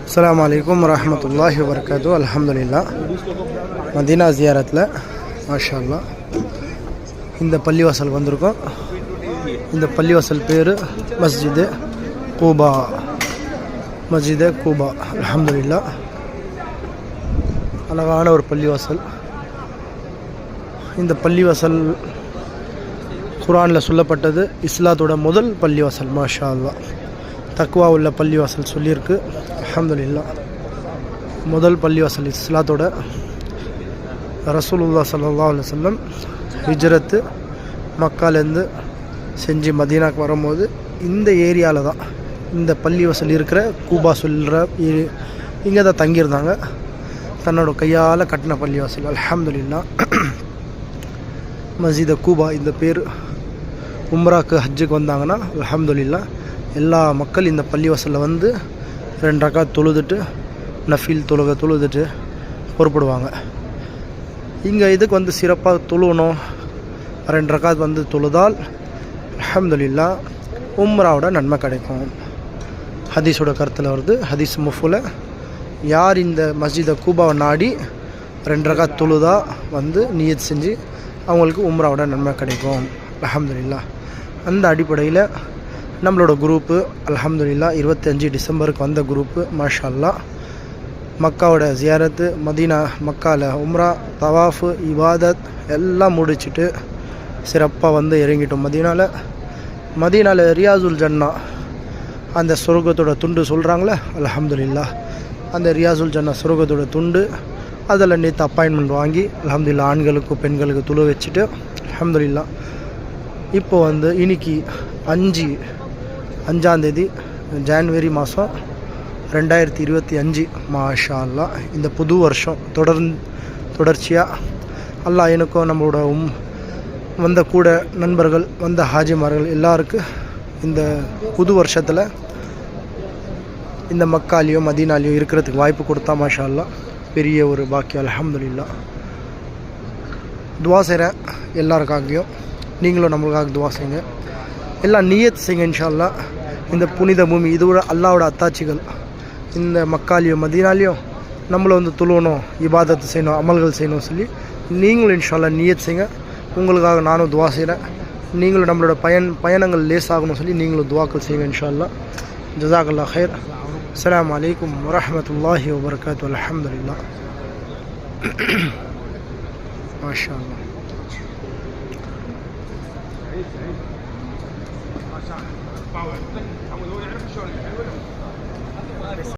அஸ்ஸலாமு அலைக்கும் வரஹ்மத்துல்லாஹி வபரகாத்துஹு. அல்ஹம்துலில்லாஹ். மதீனா ஜியாரத்தில் மாஷா அல்லாஹ் இந்த பள்ளிவாசல் வந்திருக்கோம். இந்த பள்ளிவாசல் பேர் மஸ்ஜிது கூபா. மஸ்ஜிது கூபா அல்ஹம்துலில்லாஹ். அழகான ஒரு பள்ளிவாசல். இந்த பள்ளிவாசல் குர்ஆனில் சொல்லப்பட்டது இஸ்லாத்தோட முதல் பள்ளிவாசல். மாஷா அல்லாஹ். தக்வா உள்ள பள்ளிவாசல் சொல்லியிருக்கு. அல்ஹம்துலில்லாஹ். முதல் பள்ளிவாசல் இஸ்லாத்தோட. ரசூலுல்லாஹ் ஸல்லல்லாஹு அலைஹி வஸல்லம் ஹிஜ்ரத்து மக்காலேருந்து செஞ்சு மதீனாக்கு வரும்போது இந்த ஏரியாவில் தான் இந்த பள்ளிவாசல் இருக்கிற கூபா சொல்கிற இங்கே தான் தங்கியிருந்தாங்க. தன்னோட கையால் கட்டின பள்ளிவாசல். அல்ஹம்துலில்லாஹ். மஸ்ஜித் கூபா இந்த பேர். உம்ராக்கு ஹஜ்ஜுக்கு வந்தாங்கன்னா அல்ஹம்துலில்லாஹ் எல்லா மக்கள் இந்த பள்ளிவாசலில் வந்து 2 ரக்காத் தொழுதுட்டு நஃபில் தொழுதுட்டு பொறுப்படுவாங்க. இங்கே இதுக்கு வந்து சிறப்பாக தொழுவணும். 2 ரக்காத் வந்து தொழுதால் அல்ஹம்துலில்லாஹ் உம்ராவோட நன்மை கிடைக்கும். ஹதீஸோட கருத்தில் வருது. ஹதீஸ் முஃபுல யார் இந்த மஸ்ஜிதை கூபாவை நாடி 2 ரக்காத் தொழுதா வந்து நியத் செஞ்சு அவங்களுக்கு உம்ராவோட நன்மை கிடைக்கும். அல்ஹம்துலில்லாஹ். அந்த அடிப்படையில் நம்மளோட குரூப்பு அல்ஹம்துலில்லாஹ் 25 டிசம்பருக்கு வந்த குரூப்பு. மாஷா அல்லாஹ். மக்காவோட ஜியாரத்து மதீனா மக்காவில் உம்ரா தவாஃபு இபாதத் எல்லாம் முடிச்சுட்டு சிறப்பாக வந்து இறங்கிட்டோம் மதீனாவில் ரியாசுல் ஜன்னா அந்த சொர்க்கத்தோட துண்டு சொல்கிறாங்களே அல்ஹம்துலில்லாஹ். அந்த ரியாசுல் ஜன்னா சொர்க்கத்தோட துண்டு அதில் நேற்று அப்பாயின்மெண்ட் வாங்கி அல்ஹம்துலில்லாஹ் ஆண்களுக்கும் பெண்களுக்கு துளு வச்சுட்டு அல்ஹம்துலில்லாஹ் இப்போ வந்து இன்னைக்கு 5ஆம் தேதி ஜான்வரி மாதம் 2025 மாஷா அல்லாஹ். இந்த புது வருஷம் தொடர்ச்சியாக அல்லாஹ் எனக்கும் நம்மளோட வந்த கூட நண்பர்கள் வந்த ஹாஜிமார்கள் எல்லாருக்கும் இந்த புது வருஷத்தில் இந்த மக்காலையும் மதீனாலையும் இருக்கிறதுக்கு வாய்ப்பு கொடுத்தா மாஷா அல்லாஹ் பெரிய ஒரு பாக்கியம். அல்ஹம்துலில்லாஹ். துவா செய்கிறேன் எல்லாருக்காகவும். நீங்களும் நம்மளுக்காக துவா செய்யுங்க. எல்லாம் நியத் செய்யுங்க இன்ஷா அல்லாஹ். இந்த புனித பூமி இதோட அல்லாவோட அத்தாட்சிகள் இந்த மக்காலையும் மதீனாலையும் நம்மளை வந்து தொழுவணும், இபாதத்து செய்யணும், அமல்கள் செய்யணும் சொல்லி நீங்களும் இன்ஷா அல்லாஹ் நியத் செய்யுங்க. உங்களுக்காக நானும் துவா செய்கிறேன். நீங்களும் நம்மளோட பயணங்கள் லேசாகணும் சொல்லி நீங்களும் துவாக்கள் செய்யுங்க இன்ஷா அல்லாஹ். ஜஸாக்கல்லாஹ் ஹைர். அஸ்ஸலாமு அலைக்கும் வரஹ்மத்துல்லாஹி வபரகாத்துஹு. அல்ஹம்துலில்லாஹ். மாஷா அல்லாஹ்.